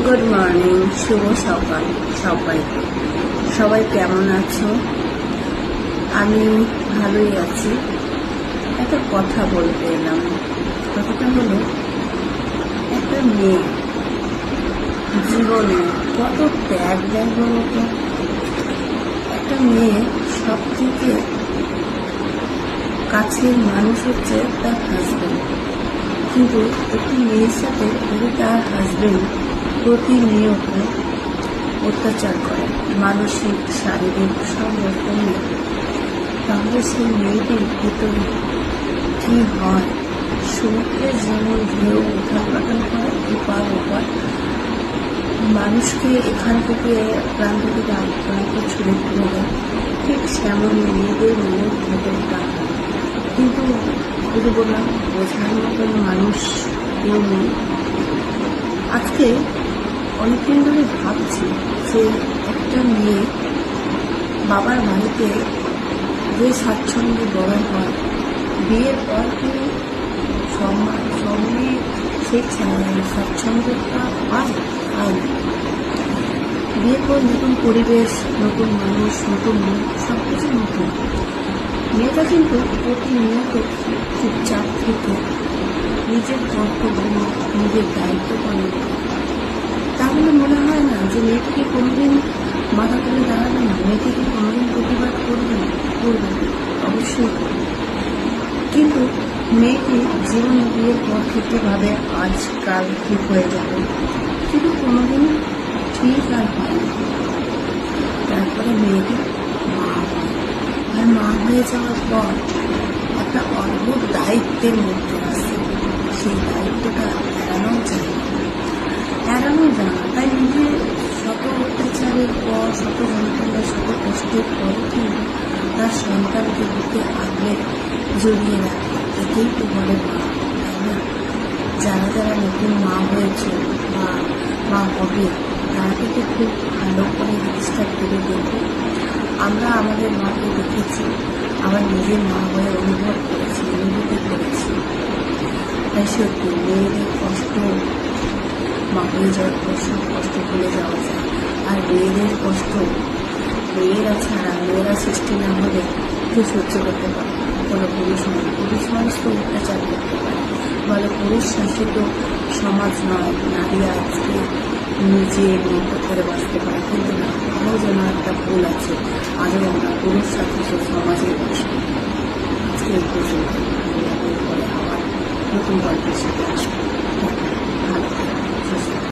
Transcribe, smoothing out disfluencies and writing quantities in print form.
Good morning, শুভ সকাল সবাইকে। সবাই কেমন আছো? আমি ভালোই আছি। একটা কথা বলতে এলাম। কথাটা হলো, একটা মেয়ে জীবনে কত ত্যাগ দেয় বলতো। একটা মেয়ে সব থেকে কাছের মানুষ হচ্ছে তার হাজবেন্ড, কিন্তু একটি মেয়ের সাথে যদি তার হাজবেন্ড প্রতিনিয়ত অত্যাচার করে, মানসিক শারীরিক সব রকমের, তাহলে সেই মেয়েটির ভিতরে কি হয়? সমুদ্রের যেমন ঢেউ উঠান পাঠান করে এপার ওপার, মানুষকে এখান থেকে প্রান্ত থেকে আরেক প্রান্তে ছুড়ে ফেলে দেয়, ঠিক সেমন মেয়েদের মনের ভেতরটা। কিন্তু যদি বললাম, বোঝার মতন মানুষ কেউ নেই। আজকে অনেকদিন ধরে ভাবছি যে একটা মেয়ে বাবার বাড়িতে যে স্বাচ্ছন্দ্যে বড় হয়, বিয়ের পর তিনি সঙ্গে সেই স্বাচ্ছন্দ্যটা পায়। বিয়ের পর নতুন পরিবেশ, নতুন মানুষ, নতুন মুখ, সব কিছু নতুন। মেয়েটা কিন্তু প্রতিনিয়ত চুপচাপ থেকে নিজের কর্তব্য, নিজের দায়িত্ব পালন করে। তাহলে মনে হয় না যে মেয়েটিকে কোনোদিন মাথা তুলে দাঁড়াবে না, মেয়েটিকে কোনোদিন প্রতিবাদ করবে না? অবশ্যই। কিন্তু মেয়েটি জীবন বিয়ের পর থেকে ভাবে আজকাল ঠিক হয়ে যাবে, কিন্তু কোনোদিন ঠিক আর হয় না। তারপরে মেয়েটি মা হয়, আর মা হয়ে যাওয়ার পর একটা অদ্ভুত দায়িত্বের মধ্যে আসে। সেই দায়িত্বটা এড়ানো যায় না। তাই নিজের শত অত্যাচারের পর, শত যন্ত্রণা, শত কষ্টের পর কিন্তু তার সন্তানকে বুকে আগলে জড়িয়ে রাখে। এতেই তো বলে মা, তাই না? যারা নতুন মা হয়েছে বা মা হবে, তারা কিন্তু খুব ভালো করে জিনিসটা ভেবে দেখবে। আমরা আমাদের মাকে দেখেছি, আবার নিজের মা হয়ে অনুভূতি করেছি। তাই সত্যি মেয়েদের কষ্ট, মা হয়ে যাওয়ার কষ্ট ভুলে যাওয়া যায়। আর মেয়েদের কষ্ট, মেয়েরা ছাড়া, মেয়েরা সৃষ্টি না হলে কেউ সহ্য করতে পারে কোনো পুরুষ মানুষ তো অত্যাচার করতে পারে। বলে পুরুষ শাসিত সমাজ নয়, নারী আজকে নিজের মতো করে বাঁচতে পারে, কিন্তু না, আরও যেন একটা ভুল আছে। আজও আমরা পুরুষ শাসিত সমাজে বাস করি। আজকে এই পর্যন্ত, পরে আবার নতুন গল্পের সাথে আসবো। ভালো থাকবে, সুস্থ।